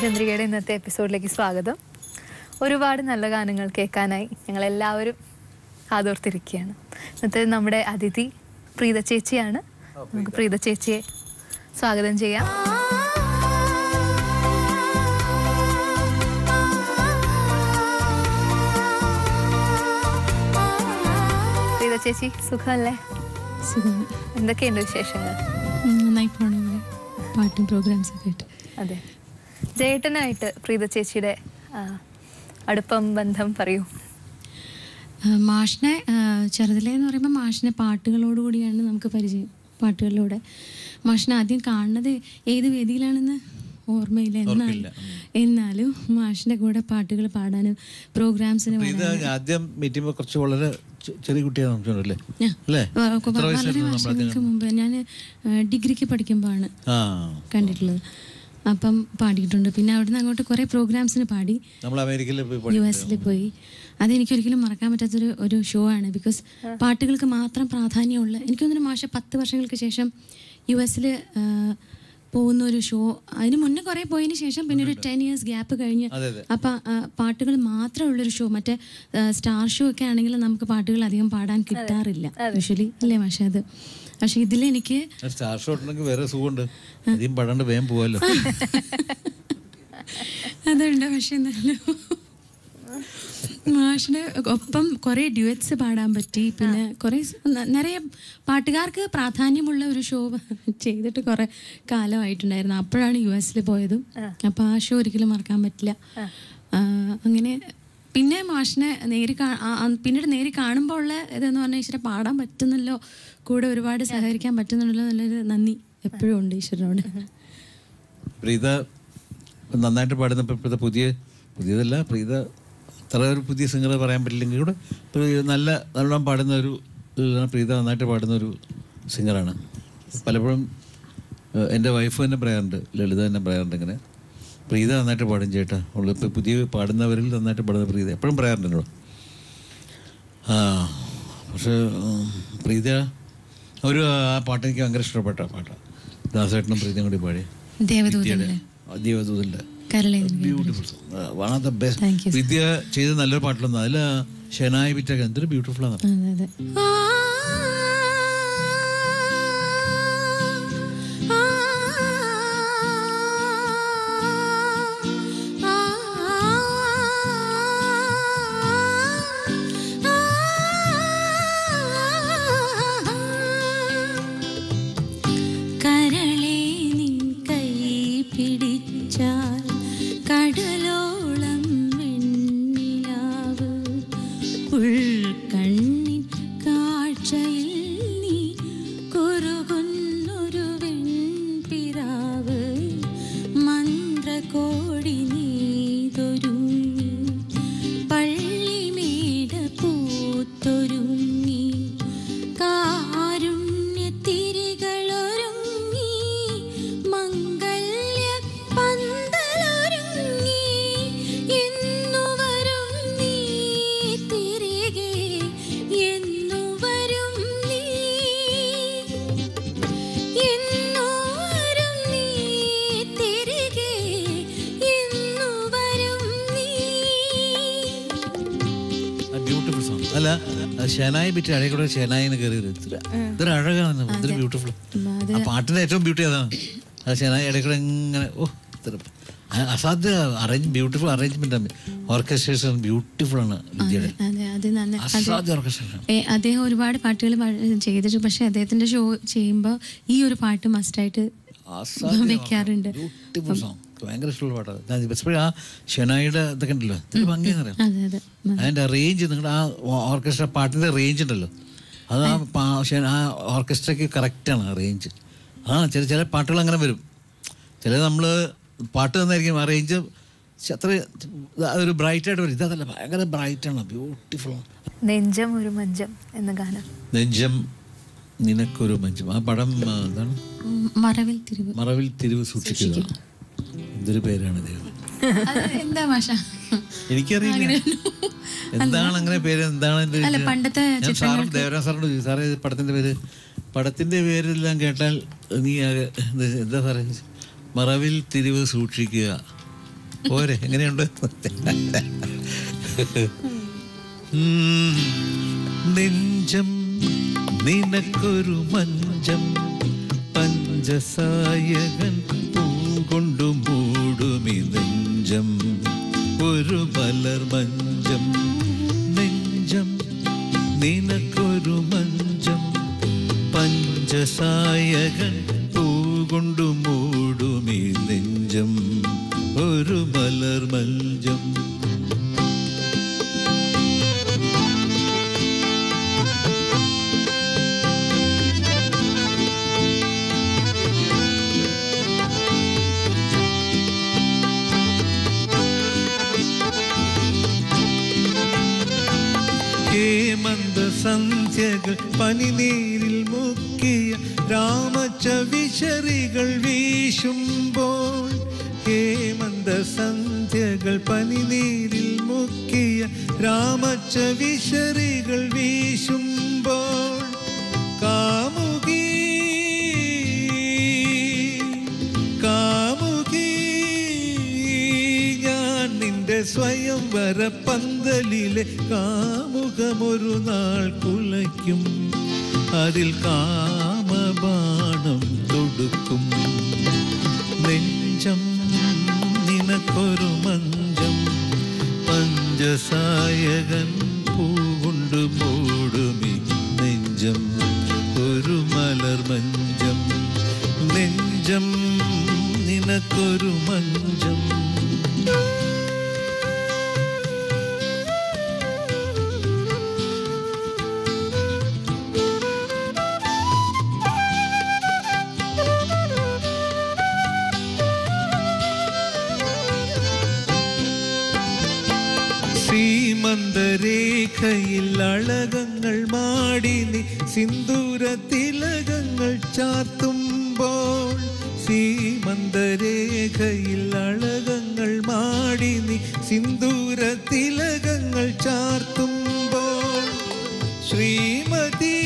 ഗാനചന്ദ്രികയുടെ ഇന്നത്തെ എപ്പിസോഡിലേക്ക് സ്വാഗതം. ഒരുപാട് നല്ല ഗാനങ്ങൾ കേൾക്കാനായി ഞങ്ങളെല്ലാവരും കാതോർത്തിരിക്കുകയാണ്. ഇന്നത്തെ നമ്മുടെ അതിഥി പ്രീത ചേച്ചിയാണ്. നമുക്ക് പ്രീത ചേച്ചിയെ സ്വാഗതം ചെയ്യാം. പ്രീത ചേച്ചി, സുഖമല്ലേ? എന്തൊക്കെയുണ്ട് വിശേഷങ്ങൾ? നന്നായി പോകണേ, പാട്ടും പ്രോഗ്രാംസൊക്കെ ആയിട്ട്. അതെ, ജയേട്ടനായിട്ട് പ്രീത ചേച്ചിയുടെ അടുപ്പം ബന്ധം പറയൂ. മാഷിനെ ചെറുതിലേ എന്ന് പറയുമ്പോൾ മാഷിനെ പാട്ടുകളോടുകൂടിയാണ് നമുക്ക് പരിചയം. പാട്ടുകളിലൂടെ മാഷിനെ ആദ്യം കാണുന്നത് ഏത് വേദിയിലാണെന്ന് ഓർമ്മയില്ല. എന്നാലും മാഷിന്റെ കൂടെ പാട്ടുകൾ പാടാനും പ്രോഗ്രാംസിന് ആദ്യം മീറ്റിംഗ് കുറച്ച് വളരെ ചെറിയ കുട്ടിയാണ്. വളരെ വർഷങ്ങൾക്ക് മുമ്പ് ഞാൻ ഡിഗ്രിക്ക് പഠിക്കുമ്പോഴാണ് കണ്ടിട്ടുള്ളത്. അപ്പം പാടിയിട്ടുണ്ട്. പിന്നെ അവിടുന്ന് അങ്ങോട്ട് കുറേ പ്രോഗ്രാംസിന് പാടി. US പോയി. അതെനിക്കൊരിക്കലും മറക്കാൻ പറ്റാത്തൊരു ഒരു ഷോ ആണ്. ബിക്കോസ് പാട്ടുകൾക്ക് മാത്രം പ്രാധാന്യമുള്ള, എനിക്ക് തോന്നുന്നു മാഷ 10 വർഷങ്ങൾക്ക് ശേഷം US പോകുന്ന ഒരു ഷോ. അതിന് മുന്നേ കുറേ പോയതിന് ശേഷം പിന്നെ ഒരു 10 years ഗ്യാപ്പ് കഴിഞ്ഞ് അപ്പം പാട്ടുകൾ മാത്രമുള്ളൊരു ഷോ. മറ്റേ സ്റ്റാർ ഷോ ഒക്കെ ആണെങ്കിൽ നമുക്ക് പാട്ടുകൾ അധികം പാടാൻ കിട്ടാറില്ല യൂഷ്വലി, അല്ലേ മാഷ? അത് പക്ഷെ ഇതിലെനിക്ക് സ്റ്റാർ ഷോ ഉണ്ടെങ്കിൽ വേറെ സുഖമുണ്ട്, അധികം പാടാണ്ട് വേഗം പോവാലോ. അതുണ്ട്. പക്ഷെ എന്നാലും മാഷിന് ഒപ്പം കുറേ ഡ്യുവറ്റ്സ് പാടാൻ പറ്റി. പിന്നെ കുറേ നിറയെ പാട്ടുകാർക്ക് പ്രാധാന്യമുള്ള ഒരു ഷോ ചെയ്തിട്ട് കുറേ കാലമായിട്ടുണ്ടായിരുന്നു. അപ്പോഴാണ് US പോയതും. അപ്പോൾ ആ ഷോ ഒരിക്കലും മറക്കാൻ പറ്റില്ല. അങ്ങനെ പിന്നെ മാഷിനെ പിന്നീട് നേരി കാണുമ്പോൾ ഉള്ള ഇതെന്ന് പറഞ്ഞാൽ ഈശ്വര പാടാൻ പറ്റുന്നല്ലോ, കൂടെ ഒരുപാട് സഹകരിക്കാൻ പറ്റുന്നുണ്ടല്ലോ എന്നുള്ളൊരു നന്ദി എപ്പോഴും ഉണ്ട് ഈശ്വരനോട്. പ്രീത നന്നായിട്ട് പാടുന്ന പുതിയതല്ല, പ്രീത അത്ര ഒരു പുതിയ സിംഗർ പറയാൻ പറ്റില്ലെങ്കിൽ കൂടെ നല്ലോണം പാടുന്ന ഒരു പ്രീത നന്നായിട്ട് പാടുന്ന ഒരു സിംഗറാണ്. പലപ്പോഴും എൻ്റെ വൈഫ് തന്നെ പറയാറുണ്ട്, ലളിത തന്നെ പറയാറുണ്ട്, ഇങ്ങനെ പ്രീത നന്നായിട്ട് പാടും ചേട്ടാ. ഇപ്പോൾ പുതിയ പാടുന്നവരിൽ നന്നായിട്ട് പാടുന്ന പ്രീത എപ്പോഴും പറയാറുണ്ട് എന്നോട്. പക്ഷേ പ്രീത ആ പാട്ട് എനിക്ക് ഭയങ്കര ഇഷ്ടപ്പെട്ട പാട്ടാണ്. ദാസേട്ടനും പ്രീതയും കൂടി പാടി ദേവദൂതൻ്റെ beautiful, one of the best. Vidya ചെയ്ത നല്ലൊരു പാട്ടിലൊന്നും അതിൽ ഷെനായി ബിറ്റൊക്കെ എന്തൊരു ബ്യൂട്ടിഫുൾ ആണ്. അല്ല, ഷെനായി ബിറ്റ് അഴകി കൂടെ ഷെനായിന്ന് കയറി വരും. ഇതൊരു അഴകാണ്, ഇതൊരു ബ്യൂട്ടിഫുൾ. ആ പാട്ടിന്റെ ഏറ്റവും ബ്യൂട്ടി അതാണ്. ആ ഷെനായി ഇടയിൽ കൂടെ ഇങ്ങനെ അസാധ്യ ബ്യൂട്ടിഫുൾ അറേഞ്ച്മെന്റ് ആണ്. ഓർക്കസ്ട്രേഷൻ ബ്യൂട്ടിഫുൾ ആണ് വിദ്യയുടെ. അസാധ്യ ഓർക്കസ്ട്രേഷൻ. അദ്ദേഹം ഒരുപാട് പാട്ടുകൾ ചെയ്തിട്ട്, പക്ഷെ അദ്ദേഹത്തിന്റെ ഷോ ചെയ്യുമ്പോൾ ഈ ഒരു പാട്ട് മസ്റ്റായിട്ട് വെക്കാറുണ്ട്. ബ്യൂട്ടിഫുൾ സോങ്, ഭയങ്കര ഇഷ്ടമുള്ള പാട്ടാണ്. എപ്പോഴും ആ ഷെനായിയുടെ ഇതൊക്കെ ഉണ്ടല്ലോ, ഇതൊരു ഭംഗിയെന്നറിയാം. അതിൻ്റെ റേഞ്ച്, നിങ്ങളുടെ ആ ഓർക്കസ്ട്ര പാട്ടിൻ്റെ റേഞ്ച് ഉണ്ടല്ലോ, അത് ആ ഓർക്കസ്ട്രയ്ക്ക് കറക്റ്റാണ് ആ റേഞ്ച്. ചില പാട്ടുകൾ അങ്ങനെ വരും. ചില നമ്മൾ പാട്ട് തന്നായിരിക്കും ആ റേഞ്ച് അത്ര അതൊരു ബ്രൈറ്റായിട്ട് വരും. ഇതല്ല, ഭയങ്കര ബ്രൈറ്റാണ്, ബ്യൂട്ടിഫുള്ളാണ്. നെഞ്ചം ഒരു മഞ്ചം എന്ന ഗാനം. നെഞ്ചം നിനക്കൊരു മഞ്ചം, ആ പടം എന്താണ്? മറവിൽ തിരിവ് സൂക്ഷിക്കുക. എന്തൊരു പേരാണ് ദൈവം. എന്താ ഭാഷ എനിക്കറിയില്ല, എന്താണ് അങ്ങനെ പേര്, എന്താണ് ദേവരാജ സാറിനോട് ചോദിച്ചു, സാറേ പടത്തിന്റെ പേരെല്ലാം കേട്ടാൽ നീ എന്താ സാറേ? മറവിൽ തിരിവ് സൂക്ഷിക്കുക, പോരെ, എങ്ങനെയുണ്ട്? നെഞ്ചം നിനക്കൊരു മഞ്ചം, പഞ്ചസായകൻ പൂകൊണ്ടു മൂടുമി നെഞ്ചം, ഒരു മലർ മഞ്ചം. നെഞ്ചം നിനക്കൊരു മഞ്ചം, പഞ്ചസായകൻ പൂകൊണ്ടു മൂടുമി നെഞ്ചം, ഒരു മലർ മഞ്ചം. ഹേമന്ത സന്ധ്യകൾ പനിനീരിൽ മുക്കിയ രാമച്ചവിശറികൾ വീശുമ്പോൾ, ഹേമന്ത സന്ധ്യകൾ പനിനീരിൽ മുക്കിയ രാമച്ചവിശറികൾ വീശുമ്പോൾ, കാമുകി കാമുകി ഞാൻ നിന്റെ സ്വയംവര പന്തലിലെ കാമുകമൊരു നാൾ കുലയ്ക്കും, അതിൽ കാമബാണം തൊടുക്കും. നെഞ്ചം നിനക്കൊരു മഞ്ചം, പഞ്ചസായകൻ പൂകൊണ്ടു മൂടുമി നെഞ്ചം, ഒരു മലർ മഞ്ചം. നെഞ്ചം നിനക്കൊരു മഞ്ചം. സീമന്തരേഖയിൽ അളകങ്ങൾ മാടി നീ സിന്ദൂര തിലകങ്ങൾ ചാർത്തുമ്പോൾ, സീമന്തരേഖയിൽ അളകങ്ങൾ മാടി നീ സിന്ദൂര തിലകങ്ങൾ ചാർത്തുമ്പോൾ, ശ്രീമതി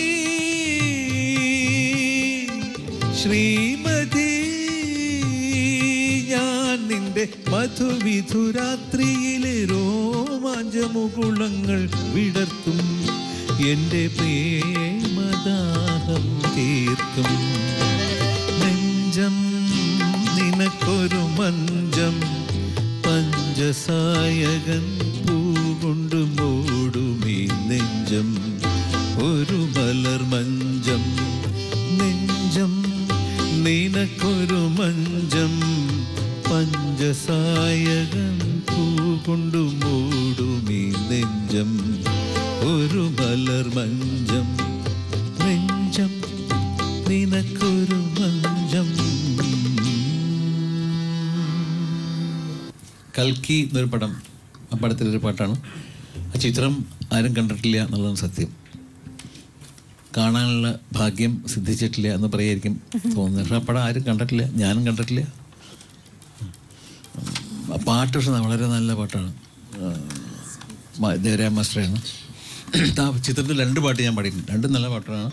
ശ്രീമതി ഞാൻ നിന്റെ മധുവിധുരാത്രിയിലെ രോമാഞ്ചമുകുളങ്ങൾ വിടർത്തും, എൻ്റെ പ്രേമദാഹം തീർക്കും. നെഞ്ചം നിനക്കൊരു മഞ്ചം, പഞ്ചസായകൻ പൂകൊണ്ടു മൂടുമി നെഞ്ചം, ഒരു മലർ മഞ്ചം. നെഞ്ചം നിനക്കൊരു മഞ്ചം, പഞ്ചസായകൻ പൂകൊണ്ടു മൂടുമി നെഞ്ചം, ഒരു മലർ മഞ്ചം. നെഞ്ചം നിനക്കൊരു മഞ്ചം. കൽക്കി എന്നൊരു പടം, ആ പടത്തിലൊരു പാട്ടാണ്. ആ ചിത്രം ആരും കണ്ടിട്ടില്ല എന്നുള്ളതാണ് സത്യം. കാണാനുള്ള ഭാഗ്യം സിദ്ധിച്ചിട്ടില്ല എന്ന് പറയായിരിക്കും തോന്നുന്നത്. പക്ഷെ ആ പടം ആരും കണ്ടിട്ടില്ല, ഞാനും കണ്ടിട്ടില്ല. പാട്ട് പക്ഷെ വളരെ നല്ല പാട്ടാണ്. ദേവരായ മാസ്റ്ററാണ്. ആ ചിത്രത്തിൽ 2 പാട്ട് ഞാൻ പാടിയിട്ടുണ്ട്. 2 നല്ല പാട്ടാണ്.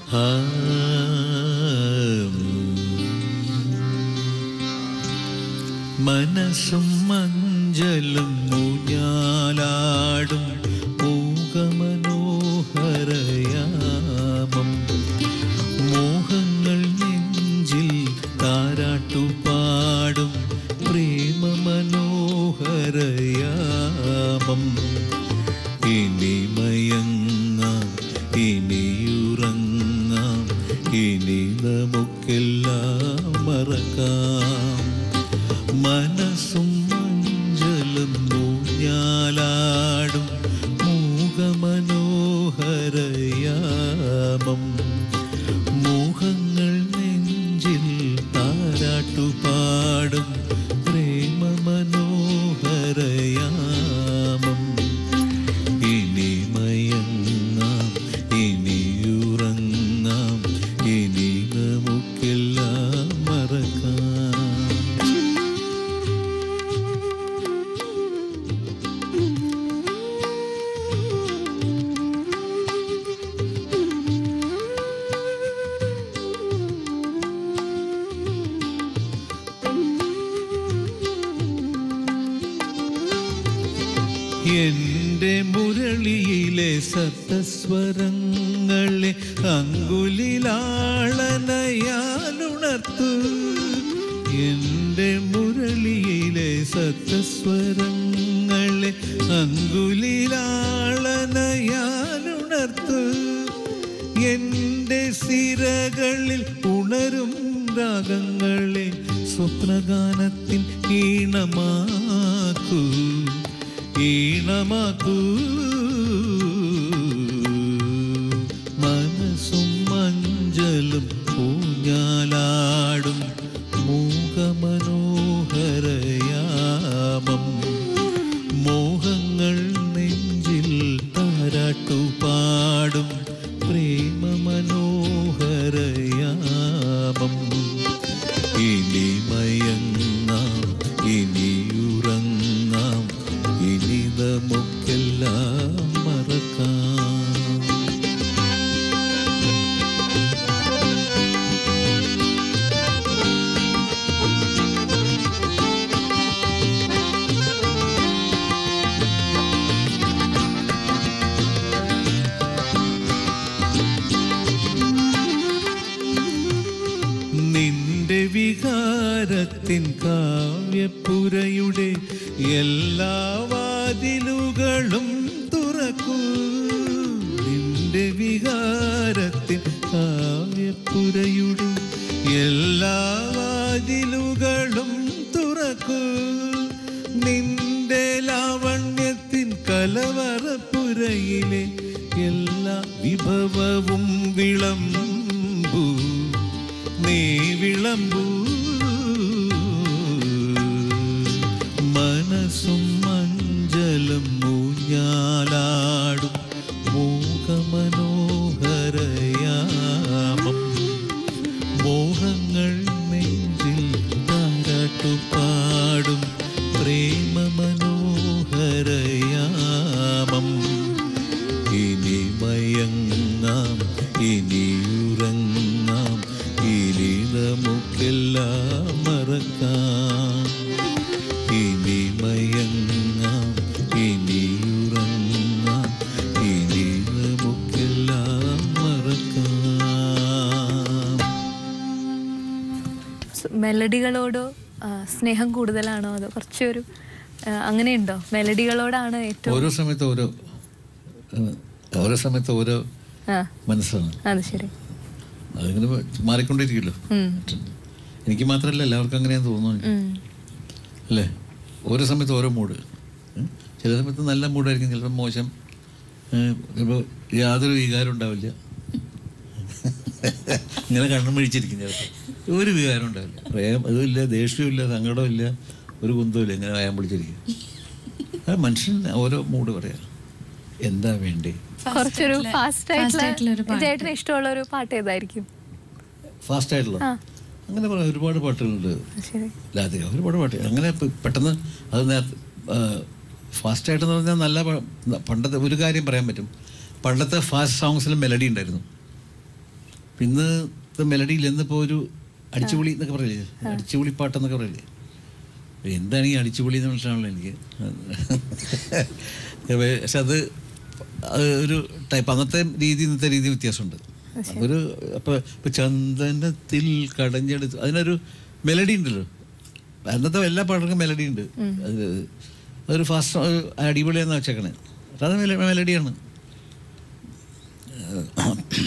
മനസ്സും മഞ്ചലും ഊഞ്ഞാലാടും മൂകമനോഹരയാമം, മോഹങ്ങൾ നെഞ്ചിൽ താരാട്ടുപാടും പ്രേമമനോഹരയാമം. ഇനി മയങ്ങാം, ഇനിയുറങ്ങാം, ഇനി നമുക്കെല്ലാം മറക്കാം. മനസ്സും മഞ്ചലും ഊഞ്ഞാലാടും മൂകമനോഹരയാമം, മോഹങ്ങൾ നെഞ്ചിൽ താരാട്ടുപാടും പ്രേമമനോഹരയാമം. എൻ്റെ മുരളിയിലെ സപ്തസ്വരങ്ങളെ അങ്കുലിലാളനയാലുണർത്തു. എൻ്റെ മുരളിയിലെ സപ്തസ്വരങ്ങളെ അങ്കുലിലാളനയാലുണർത്തു. എൻ്റെ സിരകളിൽ ഉണരും രാഗങ്ങളെ സ്വപ്നഗാനത്തിൻ ഈണമാക്കൂ, ഈണമാക്കൂ. മനസ്സും മഞ്ചലും ഊഞ്ഞാലാടും മൂകമനോഹരയാമം. മോഹങ്ങൾ നെഞ്ചിൽ താരാട്ടുപാടും പ്രേമമനോഹരയാമം. ഇനി മയങ്ങാം, ഇനിയുറങ്ങാം, ഇനി നമുക്കെല്ലാം മറക്കാം. നിന്റെ വികാരത്തിൻ കാവ്യപ്പുരയുടെ എല്ലാ വാതിലുകളും തുറക്കൂ. നിന്റെ വികാരത്തിൻ കാവ്യപ്പുരയുടെ എല്ലാ വാതിലുകളും തുറക്കൂ. നിന്റെ ലാവണ്യത്തിൻ കലവറപ്പുരയിലെ എല്ലാ വിഭവവും വിളമ്പൂ, നീ വിളമ്പൂ. മനസ്സും മഞ്ചലും ഊഞ്ഞാലാടും മൂകമനോഹരയാമം. മോഹങ്ങൾ നെഞ്ചിൽ താരാട്ടുപാടും പ്രേമമനോഹരയാമം. ഇനി മയങ്ങാം, ഇനിയുറങ്ങാം, ഇനി നമുക്കെല്ലാം മറക്കാം. ഇനി മയങ്ങാം, ഇനിയുറങ്ങാം, ഇനി നമുക്കെല്ലാം മറക്കാം. മെലഡികളോടോ സ്നേഹം കൂടുതലാണോ അതോ കുറച്ചൊരു അങ്ങനെയുണ്ടോ? മെലഡികളോടാണ് ഏറ്റവും ഓരോ സമയത്ത് ഓരോ മനസ്സാണ്. അത് ശരി, അതിങ്ങനെ മാറിക്കൊണ്ടിരിക്കുമല്ലോ. എനിക്ക് മാത്രമല്ല, എല്ലാവർക്കും അങ്ങനെയാന്ന് തോന്നുന്നു അല്ലേ? ഓരോ സമയത്ത് ഓരോ മൂഡ്. ചില സമയത്ത് നല്ല മൂഡായിരിക്കും, ചിലപ്പോൾ മോശം, ചിലപ്പോൾ യാതൊരു വികാരം ഉണ്ടാവില്ല. ഇങ്ങനെ കണ്ണും പിടിച്ചിരിക്കും. ചിലപ്പോൾ ഒരു വികാരം ഉണ്ടാവില്ല, അതുമില്ല, ദേഷ്യമില്ല, സങ്കടമില്ല, ഒരു കുന്തമില്ല, ഇങ്ങനെ വായാൻ പിടിച്ചിരിക്കും. അത് മനുഷ്യൻ ഓരോ മൂഡ് പറയാം. എന്താ വേണ്ടേ? കുറച്ചൊരു ഫാസ്റ്റ് ആയിട്ടുള്ള ചേട്ടന് ഇഷ്ടമുള്ള ഒരു പാട്ട് ഏതായിരിക്കും? ഫാസ്റ്റ് ആയിട്ടുള്ള അങ്ങനെ പറയാം, ഒരുപാട് പാട്ടുകളുണ്ട്. രാധിക ഒരുപാട് പാട്ട് അങ്ങനെ പെട്ടെന്ന് അത് നേരത്തെ ഫാസ്റ്റായിട്ടെന്ന് പറഞ്ഞാൽ നല്ല പണ്ടത്തെ ഒരു കാര്യം പറയാൻ പറ്റും. പണ്ടത്തെ ഫാസ്റ്റ് സോങ്സിലും മെലഡി ഉണ്ടായിരുന്നു. ഇന്നത്തെ മെലഡിയിൽ ഇന്നിപ്പോൾ ഒരു അടിച്ചുപൊളി എന്നൊക്കെ പറയില്ലേ, അടിച്ചുപൊളി പാട്ടെന്നൊക്കെ പറയില്ലേ. എന്താണ് ഈ അടിച്ചുപൊളി എന്ന് മനസ്സിലാണല്ലോ എനിക്ക്. പക്ഷെ അത് ഒരു ടൈപ്പ്, അന്നത്തെ രീതി ഇന്നത്തെ രീതി വ്യത്യാസമുണ്ട്. ഒരു ഇപ്പോൾ ചന്ദനത്തിൽ കടഞ്ഞെടുത്ത് അതിനൊരു മെലഡി ഉണ്ടല്ലോ. അന്നത്തെ എല്ലാ പാട്ടുകൾക്കും മെലഡി ഉണ്ട്. അതൊരു ഫാസ്റ്റ് അടിപൊളിയാണെന്ന് വെച്ചേക്കണേ. അത് മെലഡിയാണ്.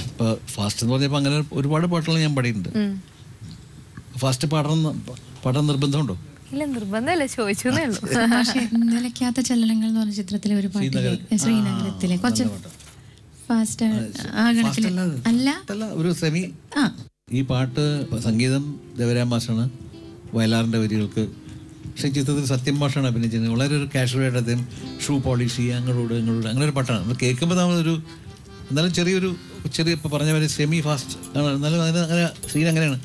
ഇപ്പോൾ ഫാസ്റ്റ് എന്ന് പറഞ്ഞപ്പോൾ അങ്ങനെ ഒരുപാട് പാട്ടുകൾ ഞാൻ പാടിയിട്ടുണ്ട്. ഫാസ്റ്റ് പാടാൻ നിർബന്ധമുണ്ടോ? ഇല്ല, നിർബന്ധമല്ല, ചോദിച്ചേ ഉള്ളൂ. പക്ഷേ നിലയ്ക്കാത്ത ചലനങ്ങൾ എന്ന് പറഞ്ഞ ചിത്രത്തിലെ ഒരു പാട്ടില്ലേ, ശ്രീനഗരത്തിലെ കുറച്ച് ഫാസ്റ്റ് അല്ല, ഒരു സെമി. ഈ പാട്ട് സംഗീതം ദേവരാം മാഷാണ്, വയലാറിൻ്റെ വരികൾക്ക്. പക്ഷേ ചിത്രത്തിൽ സത്യം മാഷാണ് അഭിനയിച്ചത്. വളരെ ഒരു കാഷ്വലായിട്ട് അദ്ദേഹം ഷൂ പോളിഷ് ചെയ്യുക, അങ്ങോട്ട് അങ്ങനെ ഒരു പാട്ടാണ്. നമ്മൾ കേൾക്കുമ്പോൾ നമ്മളൊരു എന്നാലും ചെറിയ ഇപ്പോൾ പറഞ്ഞ പോലെ സെമി ഫാസ്റ്റ് ആണ്. എന്നാലും അതിന് അങ്ങനെ സീൻ അങ്ങനെയാണ്.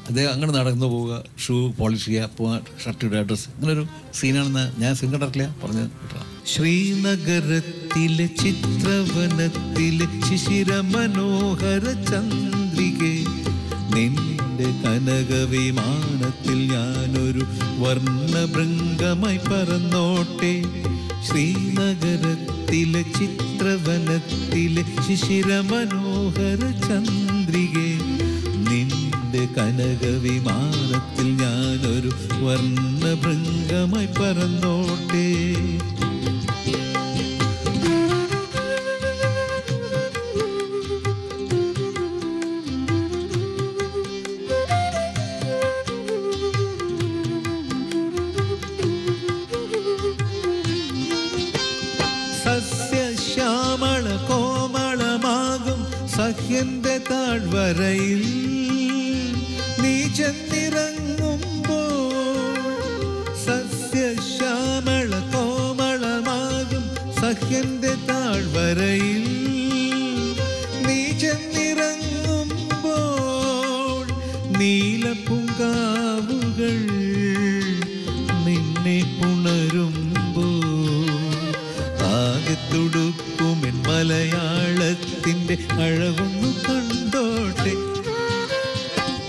അദ്ദേഹം അങ്ങനെ നടന്നു പോവുക, ഷൂ പോളിഷ് ചെയ്യുക, പോവാൻ, ഷർട്ട് ഇടുക, ഡ്രസ്സ്, അങ്ങനൊരു സീനാണെന്ന് ഞാൻ സീൻ കണ്ടിട്ടില്ല, പറഞ്ഞ് കിട്ടാം. ശ്രീനഗരത്തിലെ ചിത്രവനത്തിലെ ശിശിര മനോഹര ചന്ദ്രികെ നിൻ നിന്റെ കനകവിമാനത്തിൽ ഞാനൊരു വർണ്ണഭൃംഗമായി പറന്നോട്ടെ. ശ്രീനഗരത്തിലെ ചിത്രവനത്തിലെ ശിശിരമനോഹര ചന്ദ്രികേ, നിന്റെ കനകവിമാനത്തിൽ ഞാനൊരു വർണ്ണഭൃംഗമായി പറന്നോട്ടെ. സസ്യശ്യാമള കോമളമാകും സഹ്യന്റെ താഴ്വരയിൽ നീ ചെന്നിറങ്ങുമ്പോൾ, സസ്യശ്യാമള കോമളമാകും സഹ്യന്റെ താഴ്വരയിൽ നീ ചെന്നിറങ്ങുമ്പോൾ, നീലപ്പൂങ്കാവുകൾ നിന്നെ പുണരുമ്പോൾ, ആകെത്തുടുക്കുമെൻ മലയാളത്തിൻ്റെ അഴകൊന്നു കണ്ടോട്ടെ.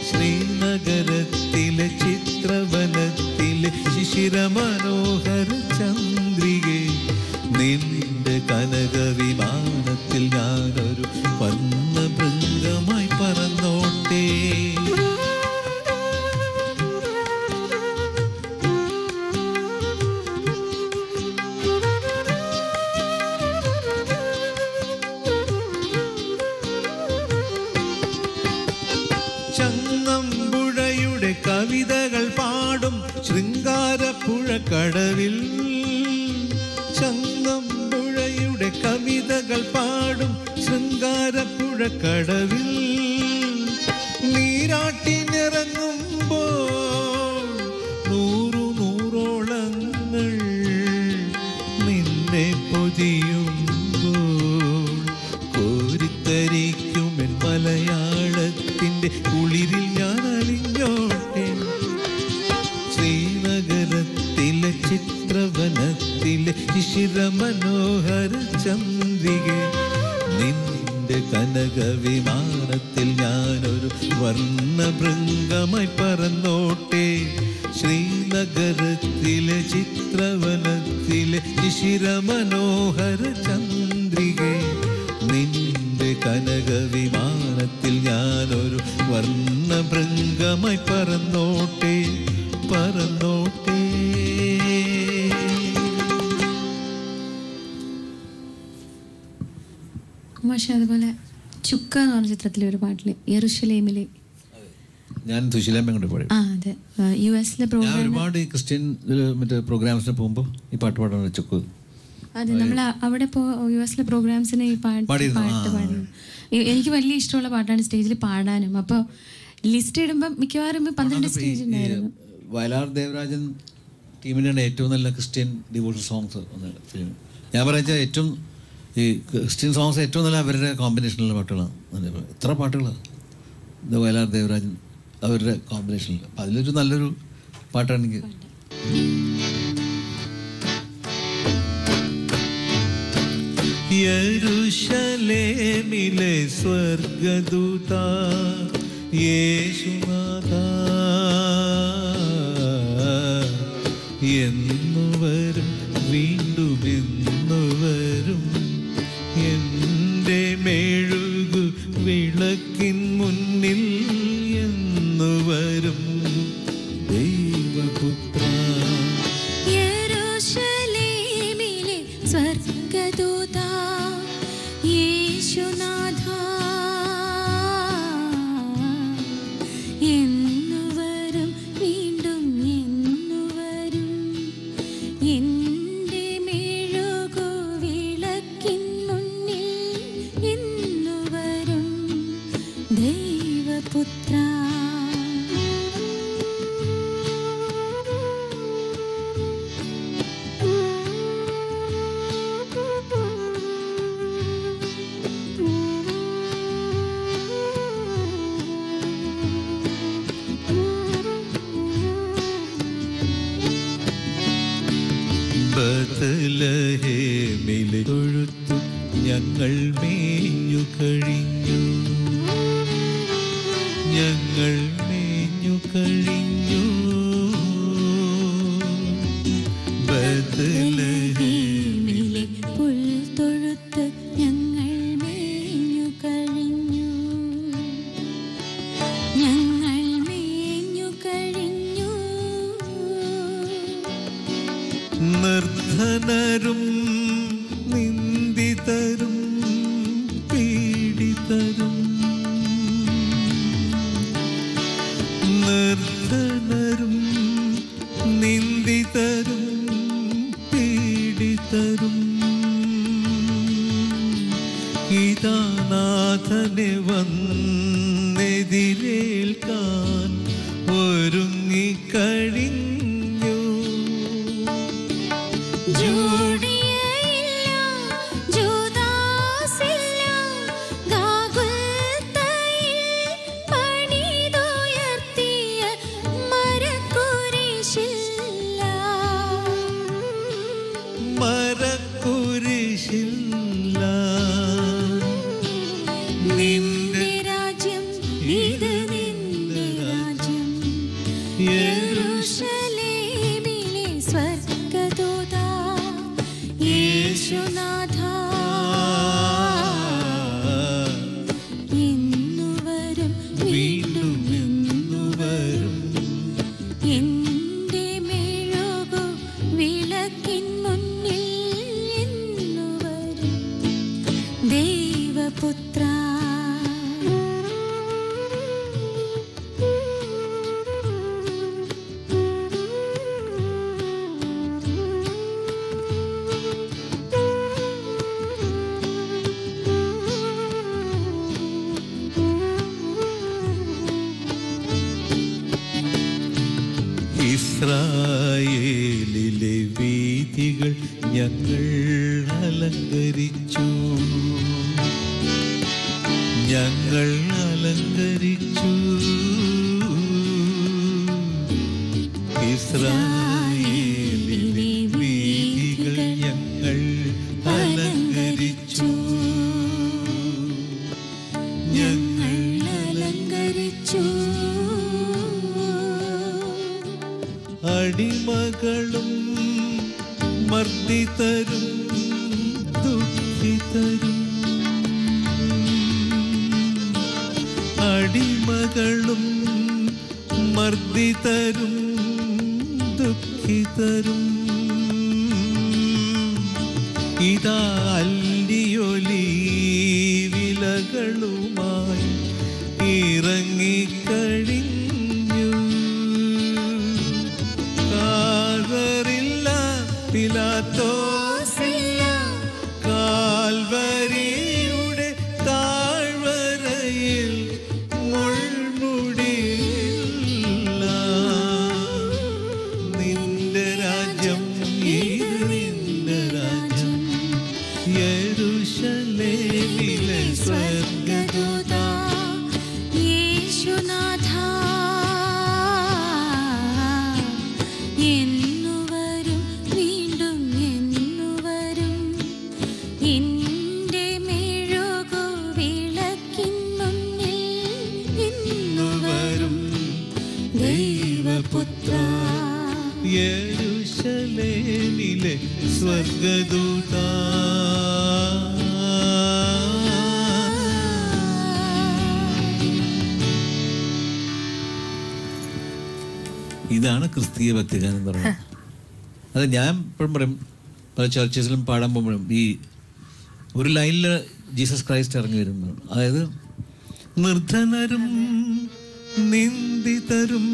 ശ്രീനഗരത്തിലെ ചിത്രവനത്തിലെ ശിശിരമനോഹര ചന്ദ്രികേ, നിന്റെ കനകവിമാനത്തിൽ ഞാനൊരു വർണ്ണഭൃംഗമായി പറന്നോട്ടെ. ചങ്ങമ്പുഴയുടെ കവിതകൾ പാടും ശൃംഗാരപ്പുഴക്കടവിൽ, ചങ്ങമ്പുഴയുടെ കവിതകൾ പാടും ശൃംഗാരപ്പുഴക്കടവിൽ, നീരാട്ടിനിറങ്ങുമ്പോൾ നൂറു നൂറോളങ്ങൾ നിന്നെ പൊതിയുമ്പോൾ, കോരിത്തരിക്കുമെൻ മലയാളത്തിൻ്റെ കുളിരിൽ ഞാൻ അലിഞ്ഞോട്ടെ. ശ്രീനഗരത്തിലെ ചിത്രവനത്തിലെ ശിശിരമനോഹര ചന്ദ്രികേ, നിന്റെ കനകവിമാനത്തിൽ ഞാനൊരു വർണ്ണഭൃംഗമായി പറന്നോട്ടെ. ശ്രീനഗരത്തിലെ ചിത്രവനത്തിലെ ശിശിരമനോഹര ചന്ദ്രികേ, നിന്റെ കനകവിമാനത്തിൽ ഞാനൊരു വർണ്ണഭൃംഗമായി പറന്നോട്ടെ, പറന്നോട്ടെ. പക്ഷെ അതുപോലെ ചുക്ക എന്ന് പറഞ്ഞ ചിത്രത്തിലെ ഒരു പാട്ടില് യെരുശലേമിലെ, ഞാൻ സുശീലാമ്മ കൊണ്ട് പാടി. അതെ, US-ലെ പ്രോഗ്രാം, ഒരുപാട് ക്രിസ്ത്യൻ മറ്റേ പ്രോഗ്രാംസിന് പോകുമ്പോൾ ഈ പാട്ട് പാടാൻ ചുക്ക്. അതെ, നമ്മൾ അവിടെ US-ലെ പ്രോഗ്രാംസിന് ഈ പാട്ട് പാടി. എനിക്ക് വലിയ ഇഷ്ടമുള്ള പാട്ടാണ് സ്റ്റേജിൽ പാടാനും. അപ്പോൾ ലിസ്റ്റ് ഇടുമ്പോൾ മിക്കവാറും 12 സ്റ്റേജ് ഉണ്ടായിരുന്നു. വയലാർ ദേവരാജൻ ടീമിനാണ് ഏറ്റവും നല്ല ക്രിസ്ത്യൻ ഡിവോഷണൽ സോങ്സ് ഫിലിം. ഞാൻ പറയുക ഏറ്റവും ഈ ക്രിസ്ത്യൻ സോങ്സ് ഏറ്റവും നല്ല അവരുടെ കോമ്പിനേഷനിലുള്ള പാട്ടുകളാണ്. എത്ര പാട്ടുകളാണ് വയലാർ ദേവരാജൻ അവരുടെ കോമ്പിനേഷനിൽ. അപ്പം അതിലൊരു നല്ലൊരു പാട്ടാണ് എനിക്ക്. യെരൂശലേമിലെ സ്വർഗദൂത യേശുനാഥ, എന്നുവരും വീണ്ടും എന്നുവരും, എൻ്റെ മെഴുകു വിളക്കിൻ മുന്നിൽ എന്നുവരും ദൈവപുത്ര. യെരൂശലേമിലെ സ്വർഗദൂത യേശുനാഥ, എന്നുവരും വീണ്ടും എന്നുവരും, എൻ്റെ മെഴുകു വിളക്കിൻ മുന്നിൽ എന്നുവരും ദൈവപുത്ര. ബത്ലഹേമിലെ തൊഴുത്തു ഞങ്ങൾ മേഞ്ഞു കഴിഞ്ഞു, ഞങ്ങൾ നിർധനരും നിന്ദിതരും പീഡിതരും, നിർധനരും നിന്ദിതരും പീഡിതരും, ഇതാ നാഥനെ വന്നെതിരേൽക്കാൻ ഒരുങ്ങിക്കഴിഞ്ഞു. മരക്കുരിശില്ല, നിന്റെ രാജ്യം ഇത്, നിന്റെ രാജ്യം യെരൂശലേമിലെ സ്വർഗ്ഗദൂതാ യേശുനാഥ എന്നുവരും വീണ്ടും എന്നുവരും, എന്റെ മെഴുകു വിളക്കിൻ മുന്നിൽ എന്നുവരും ദൈവപുത്ര. ഇസ്രായേലിലെ വീഥികൾ ഞങ്ങൾ അലങ്കരിച്ചു, ഞങ്ങൾ അലങ്കരിച്ചു. ഇസ്രായേലിലെ വീഥികൾ ഞങ്ങൾ അലങ്കരിച്ചു, ഞങ്ങൾ അലങ്കരിച്ചു. അടിമകളും മർദ്ദിതരും ദുഃഖിതരും, അടിമകളും മർദ്ദിതരും ദുഃഖിതരും, ഇതാ അല്ലിയൊലീവിലകളുമായി ഇറങ്ങിക്കഴിഞ്ഞു. കാൽവരില്ല, പിലാത്തോസില്ല, കാൽവരിയുടെ താഴ്വരയിൽ മുൾമുടിയില്ല. നിന്റെ രാജ്യം ഇത്, നിന്റെ രാജ്യം യെരൂശലേമിലെ സ്വർഗ്ഗദൂതാ യേശുനാഥ എന്നുവരും വീണ്ടും എന്നുവരും, എന്റെ മെഴുകു വിളക്കിൻ മുന്നിൽ എന്നുവരും ദൈവപുത്ര. യെരൂശലേമിലെ സ്വർഗ്ഗദൂതാ ഇതാണ് ക്രിസ്തീയ ഭക്തിഗാനം എന്ന് പറയുന്നത്. അത് ഞാൻ ഇപ്പോഴും പറയും, പല ചർച്ചസിലും പാടാൻ പോകുമ്പോഴും ഈ ഒരു ലൈനിൽ ജീസസ് ക്രൈസ്റ്റ് ഇറങ്ങി വരുന്നു. അതായത് നിർധനരും നിന്ദിതരും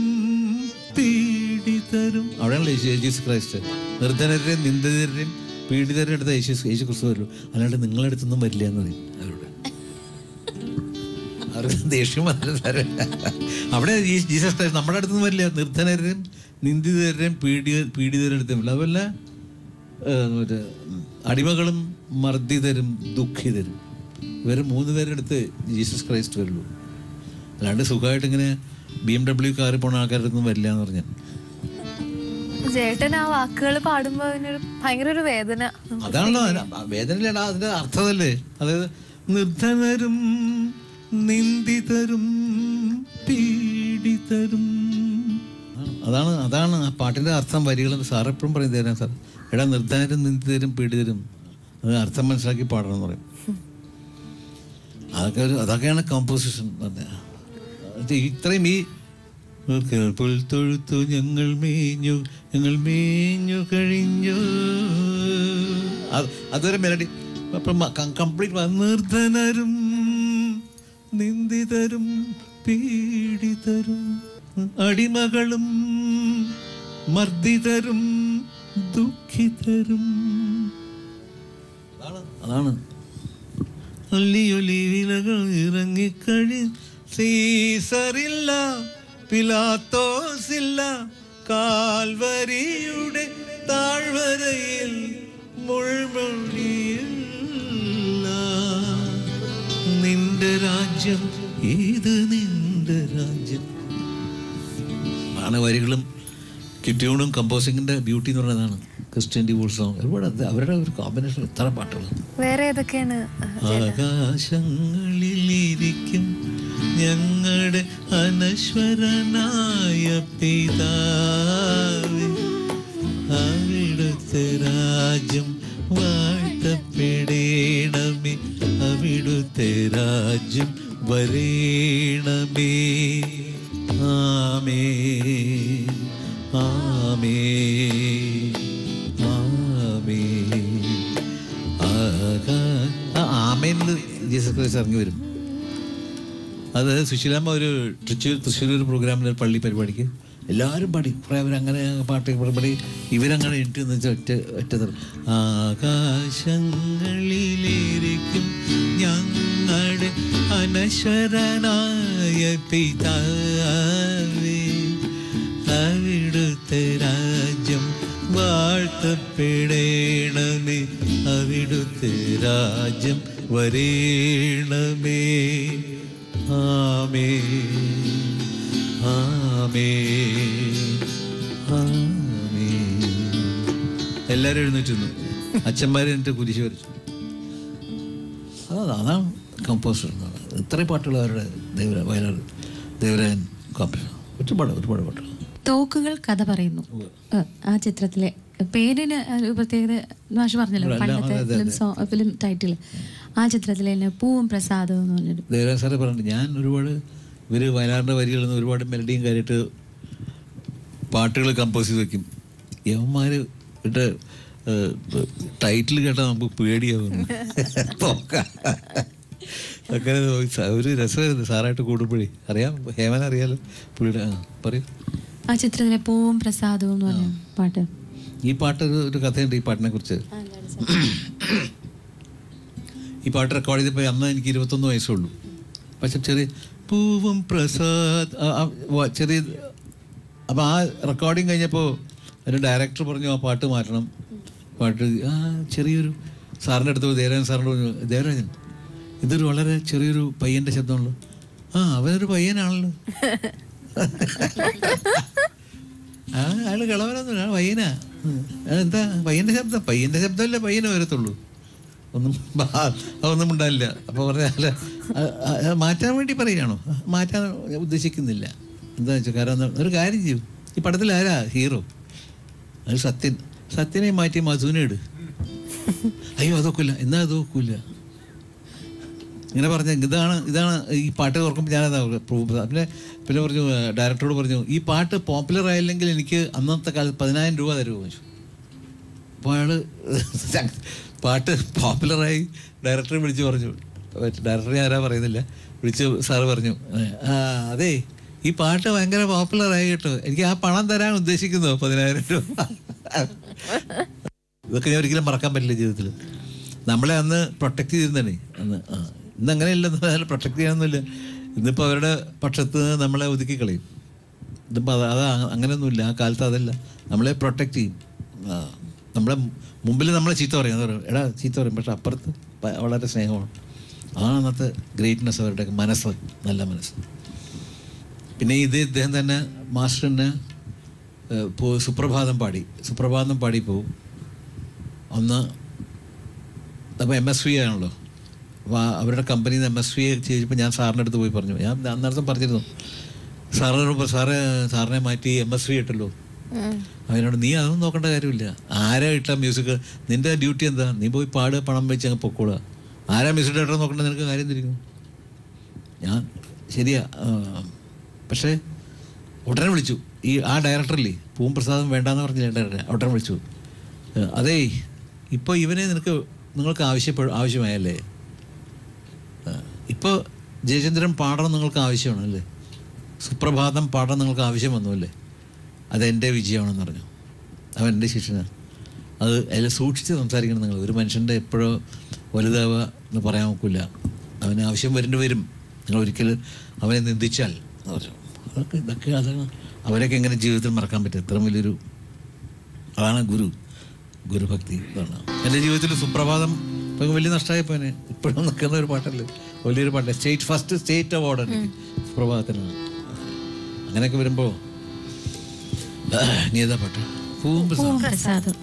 പീഡിതരും, അവിടെയാണല്ലോ ജീസസ് ക്രൈസ്റ്റ്. നിർധനരെയും നിന്ദിതരെയും പീഡിതരുടെ അടുത്ത് യേശു ക്രിസ്തു വരുള്ളൂ, അല്ലാണ്ട് നിങ്ങളുടെ അടുത്തൊന്നും വരില്ല എന്ന് പറയും അവരോട്. അവർക്ക് ദേഷ്യം അവിടെ ജീസസ് ക്രൈസ്റ്റ് നമ്മുടെ അടുത്തൊന്നും വരില്ല. നിർധനരെയും നിന്ദിതരെയും പീഡിതരുടെ അടുത്തും വരില്ല. അതുപോലെ മറ്റേ അടിമകളും മർദ്ദിതരും ദുഃഖിതരും, ഇവർ 3 പേരുടെ അടുത്ത് ജീസസ് ക്രൈസ്റ്റ് വരുള്ളൂ. അല്ലാണ്ട് സുഖമായിട്ട് ഇങ്ങനെ BMW കാറിൽ പോണ ആൾക്കാരുടെ അടുത്തൊന്നും വരില്ല എന്ന് പറഞ്ഞാൽ. ചേട്ടൻ ആ വാക്കുകൾ പാടുമ്പോ ഭയങ്കര ഒരു വേദന. അതാണല്ലോ വേദനയിലാണ് അതിന്റെ അർത്ഥമല്ലേ. അതായത് നിർധനരും നിന്ദിതരും പീഡിതരും, അതാണ് ആ പാട്ടിന്റെ അർത്ഥം. വരികൾ സാർ എപ്പോഴും പറയും തരാം സാർ, എടാ നിർധനരും നിന്ദിതരും പീഡിതരും, അത് അർത്ഥം മനസ്സിലാക്കി പാടണം എന്ന് പറയും. അതൊക്കെയാണ് കോമ്പോസിഷൻ. ഇത്രയും ഈ പുൽത്തൊഴുത്തു ഞങ്ങൾ മേഞ്ഞു കഴിഞ്ഞു. അതൊരു മെലഡി. അപ്പം കംപ്ലീറ്റ് നിർധനരും നിന്ദിതരും പീഡിതരും അടിമകളും മർദ്ദിതരും ദുഃഖിതരും. അതാണ് വിലകൾ ഇറങ്ങിക്കഴി. സീസറില്ല, പിലാത്തോസില്ല, കാൽവരിയുടെ താഴ്വരയിൽ മുൾമുടിയില്ല. നിന്റെ രാജ്യം ഏത്, നിന്റെ രാജ്യം ആണ്. വരികളും ട്യൂണും കമ്പോസിങ്ങിന്റെ ബ്യൂട്ടി എന്ന് പറയുന്നതാണ് ക്രിസ്ത്യൻ ഡിവോഴ്സ് സോങ്. ഒരുപാട് അവരുടെ ഒരു കോമ്പിനേഷൻ. എത്ര പാട്ടുകൾ. വേറെ ഏതൊക്കെയാണ്? ആകാശങ്ങളിലിരിക്കും ഞങ്ങളുടെ അനശ്വരനായ പിതാവേ, അവിടുത്തെ രാജ്യം വാഴ്ത്തപ്പെടേണമേ, അവിടുത്തെ രാജ്യം വരേണമേ. ആമേൻ ആമേൻ ആമേൻ. ആമേനിൽ ജീസസ് ക്രൈസ്റ്റ് ഇറങ്ങി വരും. അത് സുശീലാമ്മ ഒരു തൃശ്ശൂർ ഒരു പ്രോഗ്രാമിൽ ഒരു പള്ളി പരിപാടിക്ക് എല്ലാവരും പാടി. കുറേ അവരങ്ങനെ പാട്ട് പാടി ഇവരങ്ങനെ എനിക്ക് ഒറ്റ ആകാശങ്ങളിലിരിക്കും ഞങ്ങളുടെ അനശ്വരനായ പിതാവേ, അവിടുത്തെ രാജ്യം വാഴ്ത്തപ്പെടേണമേ, അവിടുത്തെ രാജ്യം വരേണമേ. ആമേൻ ആമേൻ ആമേൻ. എല്ലാവരും എഴുന്നേറ്റുന്നു. അച്ഛന്മാർ എന്നിട്ട് കുരിശ് വരച്ചു. അതാണ് കമ്പോസർ. ഇത്രയും പാട്ടുകൾ അവരുടെ വയലാർ ദേവരാജൻ കോമ്പസ്. ഒരുപാട് പാട്ടുകൾ. തോക്കുകൾ കഥ പറയുന്നു. ആ ചിത്രത്തിലെ പേരിന് ഒരു പ്രത്യേകത മാഷ് പറഞ്ഞല്ലോ, പണ്ടത്തെ ഫിലിം ടൈറ്റിൽ. ആ ചിത്രത്തിലെ പൂവും പ്രസാദവും എന്ന് പറഞ്ഞൊരു ദേവരാജൻ സാറെ പറഞ്ഞിട്ട് ഞാൻ ഒരുപാട് ഇവര് വയലാറിന്റെ വരികളിൽ നിന്ന് ഒരുപാട് മെലഡിയും കാര്യമായിട്ട് പാട്ടുകൾ കമ്പോസ് ചെയ്ത് വെക്കും. യവന്മാര് ഇട്ട് ടൈറ്റിൽ കേട്ടാൽ നമുക്ക് പേടിയാവുന്നു. അങ്ങനെ ഒരു രസമായിരുന്നു സാറായിട്ട് കൂടുമ്പോഴേ. അറിയാം, ഹേമന അറിയാലോ പുള്ളിയുടെ. പറയും. ആ ചിത്രത്തിലെ പൂവും പ്രസാദവും എന്ന് പറഞ്ഞ പാട്ട്. ഈ പാട്ട് ഒരു കഥയുണ്ട് ഈ പാട്ടിനെ കുറിച്ച്. ഈ പാട്ട് റെക്കോർഡ് ചെയ്തപ്പോൾ അന്ന് എനിക്ക് 21 വയസ്സുള്ളൂ. പക്ഷെ ചെറിയ പൂവും പ്രസാദ് ചെറിയ. അപ്പം ആ റെക്കോർഡിങ് കഴിഞ്ഞപ്പോൾ അതിൻ്റെ ഡയറക്ടർ പറഞ്ഞു ആ പാട്ട് മാറ്റണം. പാട്ട് ചെറിയൊരു സാറിൻ്റെ അടുത്ത് ദേവരാജൻ സാറിനോട് പറഞ്ഞു, ദേവരാജൻ ഇതൊരു വളരെ ചെറിയൊരു പയ്യൻ്റെ ശബ്ദമുള്ളൂ. അവനൊരു പയ്യനാണല്ലോ. അയാൾ കിളവനൊന്നുമില്ല, പയ്യനാ. എന്താ പയ്യൻ്റെ ശബ്ദമല്ലേ പയ്യനെ വരത്തുള്ളൂ. ഒന്നും ഉണ്ടാവില്ല. അപ്പോൾ പറഞ്ഞാൽ മാറ്റാൻ വേണ്ടി പറയുകയാണോ? മാറ്റാൻ ഉദ്ദേശിക്കുന്നില്ല. എന്താ വെച്ചാൽ കാരണം ഒരു കാര്യം ചെയ്യും. ഈ പടത്തിൽ ആരാ ഹീറോ? അത് സത്യനെ മാറ്റി മധുവിനെ ഇട്. അയ്യോ അതൊക്കില്ല, എന്നാ അതൊക്കില്ല. ഇങ്ങനെ പറഞ്ഞ ഇതാണ് ഈ പാട്ട് ഓർക്കുമ്പോൾ ഞാനതാ പിന്നെ പറഞ്ഞു, ഡയറക്ടറോട് പറഞ്ഞു ഈ പാട്ട് പോപ്പുലർ ആയില്ലെങ്കിൽ എനിക്ക് അന്നത്തെ കാലത്ത് 10,000 രൂപ തരുമോ ചോദിച്ചു. അപ്പോൾ അയാൾ പാട്ട് പോപ്പുലറായി ഡയറക്ടറെ വിളിച്ച് പറഞ്ഞു. ഡയറക്ടറെ ആരാ പറയുന്നില്ല, വിളിച്ച് സാറ് പറഞ്ഞു, അതെ ഈ പാട്ട് ഭയങ്കര പോപ്പുലറായി കേട്ടോ, എനിക്ക് ആ പണം തരാൻ ഉദ്ദേശിക്കുന്നു 10,000 രൂപ. ഇതൊക്കെ ഞാൻ ഒരിക്കലും മറക്കാൻ പറ്റില്ല ജീവിതത്തിൽ. നമ്മളെ അന്ന് പ്രൊട്ടക്ട് ചെയ്തിരുന്നേ അന്ന്. ഇന്നങ്ങനെയല്ലെന്ന് പ്രൊട്ടക്ട് ചെയ്യാനൊന്നുമില്ല. ഇന്നിപ്പോൾ അവരുടെ പക്ഷത്ത് നമ്മളെ ഒതുക്കി കളയും. ഇതിപ്പോൾ അത് അങ്ങനെയൊന്നുമില്ല. ആ കാലത്ത് അതല്ല, നമ്മളെ പ്രൊട്ടക്ട് ചെയ്യും. നമ്മളെ മുമ്പിൽ നമ്മളെ ചീത്ത പറയും. അത് പറയും, എടാ ചീത്ത പറയും, പക്ഷെ അപ്പുറത്ത് വളരെ സ്നേഹമാണ്. അതാണ് അന്നത്തെ ഗ്രേറ്റ്നെസ്, അവരുടെ മനസ്സ്, നല്ല മനസ്സ്. പിന്നെ ഇദ്ദേഹം തന്നെ മാസ്റ്ററിന് സുപ്രഭാതം പാടി പോവും. ഒന്ന് അപ്പോൾ MSV ആണല്ലോ. അപ്പോൾ അവരുടെ കമ്പനിയിൽ നിന്ന് MSV ചെയ്തപ്പോൾ ഞാൻ സാറിൻ്റെ അടുത്ത് പോയി പറഞ്ഞു. ഞാൻ അന്നേരത്തും പറഞ്ഞിരുന്നു, സാറിനെ മാറ്റി MSV ഇട്ടല്ലോ. അവനോട് നീ അതൊന്നും നോക്കേണ്ട കാര്യമില്ല. ആരാ ഇട്ട മ്യൂസിക്, നിന്റെ ഡ്യൂട്ടി എന്താ? നീ പോയി പാട്, പണം വെച്ച് അങ്ങ് പൊക്കോളുക. ആരാ മ്യൂസിക് ഡയറക്ടർ നോക്കേണ്ട, നിനക്ക് കാര്യം തിരിക്കുന്നു. ഞാൻ ശരിയാ. പക്ഷേ ഉടനെ വിളിച്ചു. ആ ഡയറക്ടറില്ലേ പൂവും പ്രസാദം വേണ്ടാന്ന് പറഞ്ഞില്ല ഡയറക്ടർ, ഉടനെ വിളിച്ചു. അതേ ഇപ്പോൾ ഇവനെ നിങ്ങൾക്ക് ആവശ്യമായല്ലേ, ഇപ്പോൾ ജയചന്ദ്രൻ പാടണം നിങ്ങൾക്ക് ആവശ്യമാണല്ലേ, സുപ്രഭാതം പാടണം നിങ്ങൾക്ക് ആവശ്യം വന്നുവല്ലേ, അതെൻ്റെ വിജയമാണെന്ന് പറഞ്ഞു. അവൻ എൻ്റെ ശിഷ്യനാണ്. അത് അതിൽ സൂക്ഷിച്ച് സംസാരിക്കണം നിങ്ങൾ. ഒരു മനുഷ്യൻ്റെ എപ്പോഴോ വലുതാവുക എന്ന് പറയാൻ നോക്കില്ല. അവന് ആവശ്യം വരും. നിങ്ങൾ ഒരിക്കലും അവനെ നിന്ദിച്ചാൽ എന്ന് പറഞ്ഞു. ഇതൊക്കെ അതാണ് അവരൊക്കെ എങ്ങനെ ജീവിതത്തിൽ മറക്കാൻ പറ്റും? ഇത്ര വലിയൊരു അതാണ് ഗുരുഭക്തി. ഇതാണ് എൻ്റെ ജീവിതത്തിൽ സുപ്രഭാതം ഇപ്പം വലിയ നഷ്ടമായിപ്പോനെ. ഇപ്പോഴും നിൽക്കുന്ന ഒരു പാട്ടല്ലേ, വലിയൊരു പാട്ട്. ഫസ്റ്റ് സ്റ്റേറ്റ് അവാർഡ് എനിക്ക് സുപ്രഭാതത്തിനാണ്. അങ്ങനെയൊക്കെ വരുമ്പോൾ നീ ഏതാ പാട്ട്? പൂവും പ്രസാദം.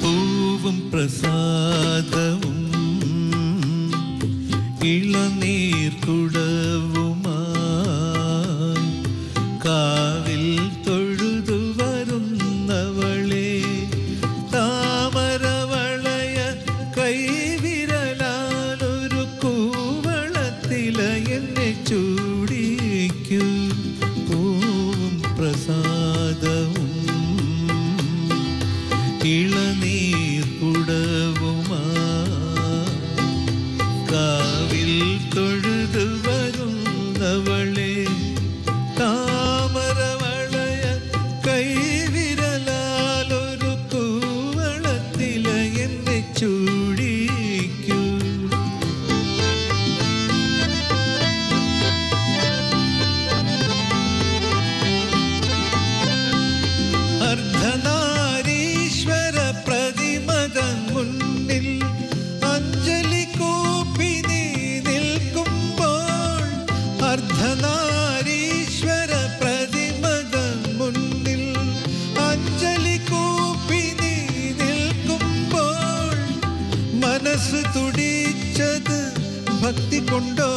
പൂവും പ്രസാദവും ഇളനീർക്കുടവുമായി കാവിൽ തൊഴുതു വരുന്നവളെ, താമരവളയ കൈവിരലാലൊരു കൂവളത്തില എന്നെ ചൂടിക്കൂ. പൂവും പ്രസാദവും ഇളനീർക്കുടവുമായി കാവിൽ തൊഴുതു വരുന്നവളെ, താമരവളയ കൈവിരലാലൊരു കൂവളത്തില എന്നെ ചൂടിക്കൂ. അർദ്ധനാരീശ്വര പ്രതിമതൻ മുന്നിൽ അഞ്ജലി കൂപ്പി നീ നിൽക്കുമ്പോൾ, അർദ്ധനാരീശ്വര പ്രതിമതൻ മുന്നിൽ അഞ്ജലി കൂപ്പി നീ നിൽക്കുമ്പോൾ, മനസ്സ് തുടിച്ചത് ഭക്തി കൊണ്ടോ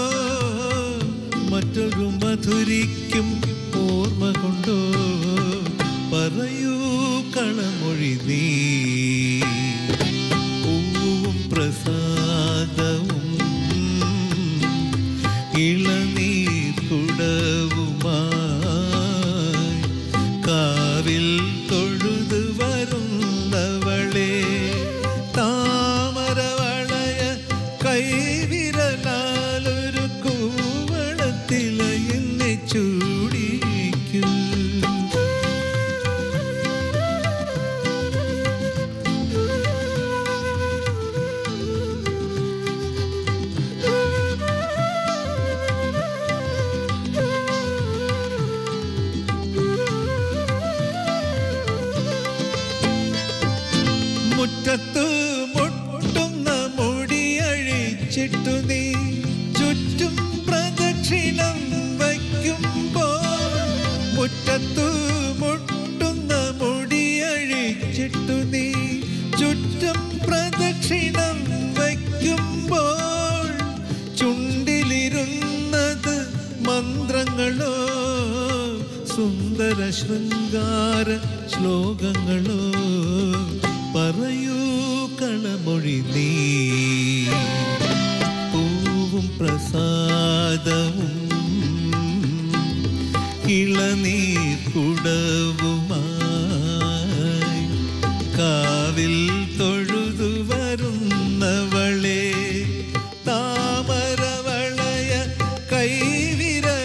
മറ്റൊരു മധുരിക്കും ഓർമ്മ കൊണ്ടോ, പറയൂ കളമൊഴി നീ. പൂവും പ്രസാദവും ഇളനീർക്കുടവുമായി കാവിൽ തൊഴുതു വരുന്നവളെ, താമരവളയ കൈവിരലാലൊരു കൂവളത്തില എന്നെ ചൂടിക്കൂ. മുറ്റത്തു മുട്ടുന്ന മുടിയഴിച്ചിട്ടു നീ ചുറ്റും പ്രദക്ഷിണം വയ്ക്കുമ്പോൾ, മുറ്റത്തു മുട്ടുന്ന മുടിയഴിച്ചിട്ടു നീ ചുറ്റും പ്രദക്ഷിണം വയ്ക്കുമ്പോൾ, ചുണ്ടിലിരുന്നത് മന്ത്രങ്ങളോ സുന്ദര ശൃംഗാര ശ്ലോകങ്ങളോ, പറയൂ കളമൊഴി നീ. പൂവും പ്രസാദവും ഇളനീർക്കുടവുമായി കാവിൽ തൊഴുതു വരുന്നവളെ, താമരവളയ കൈവിരലാലൊരു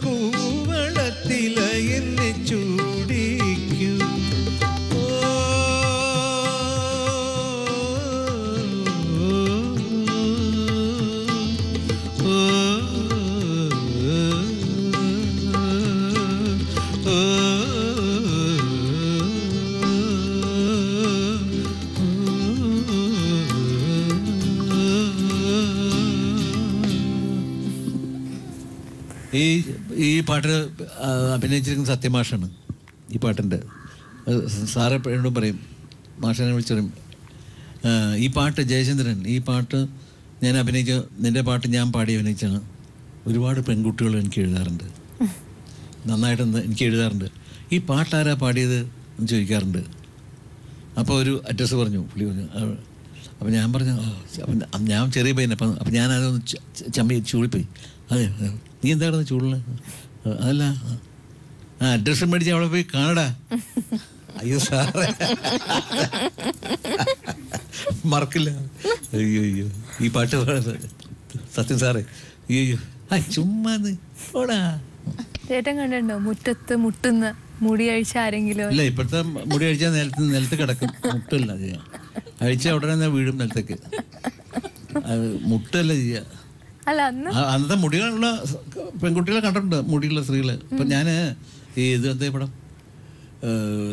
കൂവളത്തില എന്നെ ചൂടിക്കൂ. ഈ പാട്ട് അഭിനയിച്ചിരിക്കുന്ന സത്യമാഷാണ്. ഈ പാട്ടിൻ്റെ സാറ് എപ്പോഴും പറയും, മാഷനെ വിളിച്ചു പറയും, ഈ പാട്ട് ജയചന്ദ്രൻ, ഈ പാട്ട് ഞാൻ നിൻ്റെ പാട്ട് ഞാൻ പാടി അഭിനയിച്ചാണ്. ഒരുപാട് പെൺകുട്ടികൾ എനിക്ക് എഴുതാറുണ്ട്. നന്നായിട്ടൊന്ന് എനിക്ക് എഴുതാറുണ്ട്. ഈ പാട്ടാരാ പാടിയത് എന്ന് ചോദിക്കാറുണ്ട്. അപ്പോൾ ഒരു അഡ്രസ്സ് പറഞ്ഞു, പുള്ളി പറഞ്ഞു. അപ്പം ഞാൻ പറഞ്ഞു, അപ്പം ഞാൻ ചെറിയ പയ്യനെ, അപ്പം ഞാനതൊന്ന് ചൂളിപ്പോയി. അതെ, നീ എന്താണെന്ന് ചൂളിന്? അതല്ല, അഡ്രസ്സ് മേടിച്ച് അവിടെ പോയി കാണടാ. അയ്യോ സാറേ, മറക്കില്ല. അയ്യോ അയ്യോ, ഈ പാട്ട് സത്യം സാറേ, അയ്യോ ചുമ്മാന്ന് ഓടാ. ചേട്ടൻ കണ്ടോ മുറ്റത്ത് മുട്ടുന്ന മുടി അഴിച്ച ആരെങ്കിലും? ഇല്ല, ഇപ്പോഴത്തെ മുടി അഴിച്ചാൽ നിലത്ത് കിടക്കും, മുട്ടില്ല ചെയ്യാം. അഴിച്ച ഉടനെ വീഴും നിലത്തേക്ക്. അത് മുട്ടല്ല ചെയ്യുക. അല്ല, അന്നത്തെ മുടികളുള്ള പെൺകുട്ടികളെ കണ്ടിട്ടുണ്ട്, മുടിയുള്ള സ്ത്രീകള്. ഇപ്പം ഞാൻ ഈ ഇത് എന്താ പടം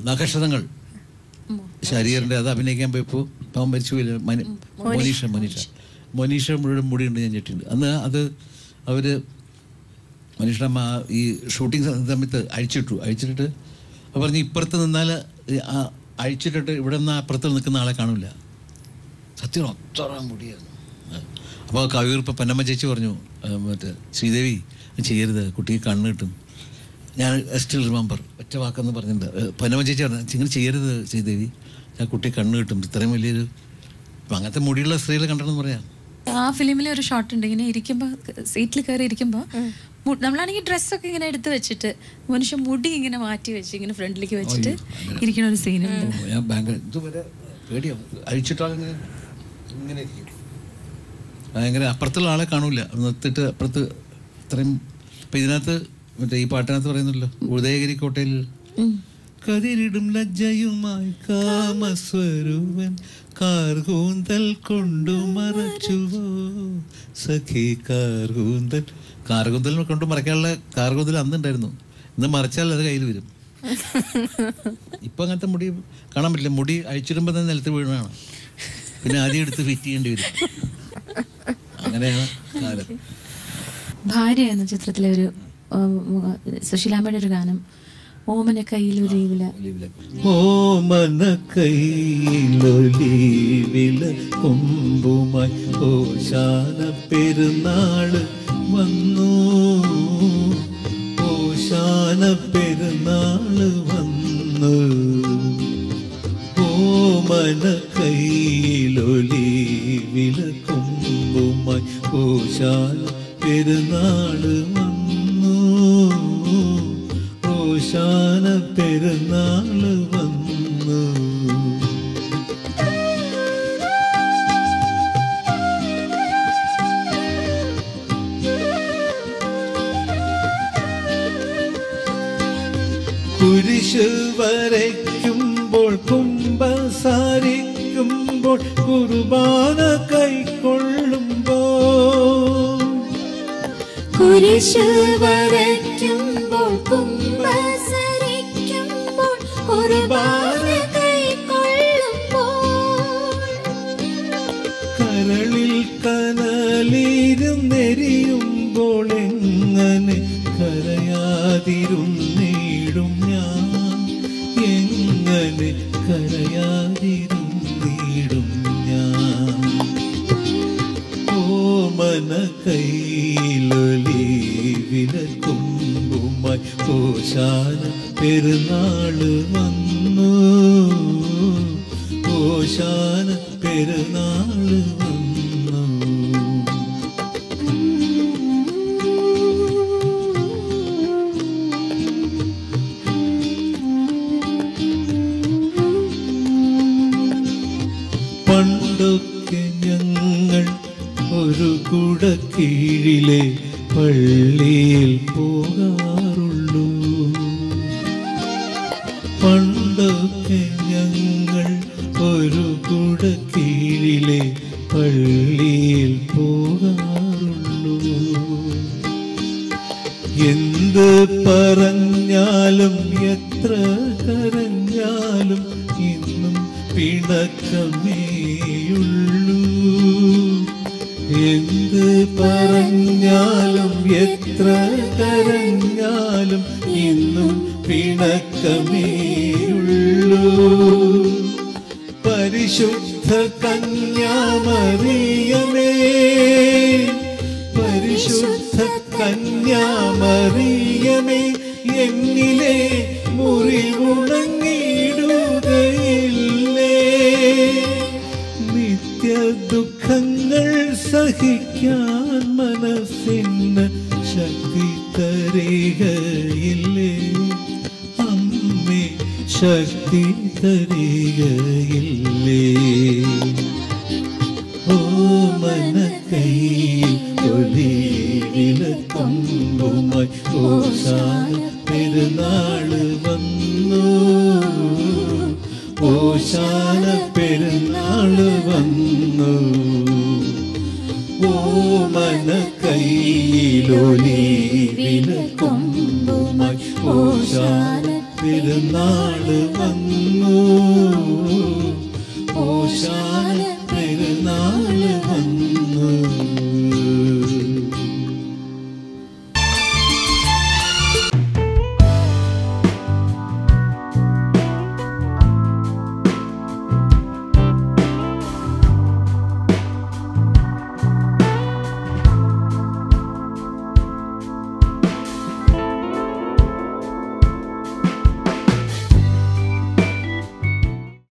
നക്ഷത്രങ്ങൾ ശരീരൻ്റെ അത് അഭിനയിക്കാൻ പോയപ്പോൾ പാവം മരിച്ചു പോയില്ല, മനീഷ മുഴുവൻ മുടിയുണ്ട്. ഞാൻ ഞെട്ടിട്ടുണ്ട് അന്ന്. അത് അവർ മനീഷയുടെ അമ്മ ഈ ഷൂട്ടിങ് സമയത്ത് അഴിച്ചിട്ടിട്ട് അപ്പോൾ പറഞ്ഞ് ഇപ്പുറത്ത് നിന്നാൽ അഴിച്ചിട്ടിട്ട് ഇവിടെ നിന്ന് അപ്പുറത്ത് നിൽക്കുന്ന ആളെ കാണില്ല. സത്യം അത്ര മുടിയായിരുന്നു. അപ്പോൾ കവിയൂർപ്പ് പൊന്നമ്മ ചേച്ചി പറഞ്ഞു, മറ്റേ ശ്രീദേവി ചെയ്യരുത്, കുട്ടിക്ക് കണ്ണ് കിട്ടും. ഞാൻ സ്റ്റിൽ റിമെമ്പർ ഒറ്റ വാക്കെന്ന് പറഞ്ഞിട്ടുണ്ട്. പൊന്നമ്മ ചേച്ചി പറഞ്ഞു, ഇങ്ങനെ ചെയ്യരുത് ശ്രീദേവി, ആ കുട്ടി കണ്ണ് കിട്ടും. ഇത്രയും വലിയൊരു അങ്ങനത്തെ മുടിയുള്ള സ്ത്രീകളെ കണ്ടെന്ന് പറയാം. ആ ഫിലിമിലെ ഒരു ഷോട്ട് ഉണ്ട്, ഇങ്ങനെ ഇരിക്കുമ്പോൾ സീറ്റിൽ കയറി ഇരിക്കുമ്പോൾ നമ്മളാണെങ്കിൽ ഡ്രസ്സൊക്കെ ഇങ്ങനെ എടുത്ത് വെച്ചിട്ട് മനുഷ്യൻ മുടി ഇങ്ങനെ മാറ്റി വെച്ച് ഇങ്ങനെ ഫ്രണ്ടിലേക്ക് വെച്ചിട്ട് ഇരിക്കുന്ന ഒരു സീനുണ്ട്. ഞാൻ ഇതുവരെ പേടിയാവും, അഴിച്ചിട്ടാളിങ്ങനെ ഇങ്ങനെ ഇരിക്കും. ഭയങ്കര അപ്പുറത്തുള്ള ആളെ കാണൂല, നിർത്തിട്ട് അപ്പുറത്ത് ഇത്രയും. അപ്പം ഇതിനകത്ത് മറ്റേ ഈ പാട്ടിനകത്ത് പറയുന്നല്ലോ, ഉദയഗിരി കോട്ടയിൽ കതിരിടും ലജ്ജയുമായി കാമസ്വരൂപൻ കാർകൂന്തൽ കൊണ്ടു മറച്ചുവോ സഖി. കാർകൂന്തൽ കൊണ്ട് മറയ്ക്കാനുള്ള കാർകൂന്തൽ അന്നുണ്ടായിരുന്നു. ഇന്ന് മറച്ചാൽ അത് കയ്യിൽ വരും. ഇപ്പം അങ്ങനത്തെ മുടി കാണാൻ പറ്റില്ല. മുടി അഴിച്ചിടുമ്പോൾ തന്നെ നിലത്ത് വീണാണ്, പിന്നെ ആദ്യം എടുത്ത് ഫിറ്റ് ചെയ്യേണ്ടി വരും. അങ്ങനെയാണ് കാലം. ഭാര്യ എന്ന ചിത്രത്തിലെ ഒരു സുശീലാമ്മയുടെ ഒരു ഗാനം, ഓമന കയ്യിലൊരീവില. ഓമന കയ്യിലൊരീവില കൊമ്പുമായി ഓശാന പെരുന്നാള് വന്നു, ഓശാന പെരുന്നാള് വന്നു. ഓമന കയ്യിലൊരീവില കൊമ്പുമായി ഓശാന പെരുന്നാള് വന്നു, ഓശാന പെരുന്നാള് വന്നു. കുരിശ് വരയ്ക്കുമ്പോൾ കുമ്പസാരിക്കുമ്പോൾ കുർബാന കൈക്കൊള്ളുമ്പോൾ, കുരിശ് വരയ്ക്കുമ്പോൾ കുമ്പസാരിക്കുമ്പോൾ കുർബാന കൈക്കൊള്ളുമ്പോൾ, കരളിൽ കനലിരുന്നെരിയുമ്പോൾ എങ്ങനെ കരയാതിരുന്നിടും ഞാൻ, എങ്ങനെ കരയാതിരുന്നിടും ഞാൻ. ഓമന കയ്യിലൊരീവില കൊമ്പുമായി ഓശാന പെരുന്നാള് വന്നു, ഓശാന പെരുന്നാള് വന്നു. പണ്ടൊക്കെ ഞങ്ങൾ ഒരു കുടക്കീഴിലെ പള്ളിയിൽ പോകാറുള്ളൂ, പണ്ടൊക്കെ ഞങ്ങൾ ഒരു കുടക്കീഴിലെ പള്ളിയിൽ പോകാറുള്ളൂ. എന്ത് പറഞ്ഞാലും എത്ര കരഞ്ഞാലും ഇന്നും പിണക്കമേയുള്ളൂ, എന്ത് പറഞ്ഞാലും എത്ര കരഞ്ഞാലും ഇന്നും പിണക്കമേയുള്ളൂ. പരിശുദ്ധ കന്യാമറിയമേ, പരിശുദ്ധ കന്യാമറിയമേ, എന്നിലെ മുറിവുണങ്ങിയിടുകയില്ലേ. നിത്യ ദുഃഖങ്ങൾ സഹിക്കാൻ മനസ്സിന് ശക്തി തരികയില്ലേ. അമ്മേ ശക്തി തരികയില്ലേ. ഓമനക്കൈയിൽ ഒലിവിലക്കൊമ്പുമായി ഓശാന പെരുന്നാള് വന്നു. ഓശാന പെരുന്നാള് വന്നു. ഓമനക്കൈയിൽ ഒലിവിലക്കൊമ്പുമായി ഓശാന പെരുന്നാള് വന്നു. ഓശാന പെരുന്നാള് വന്നു.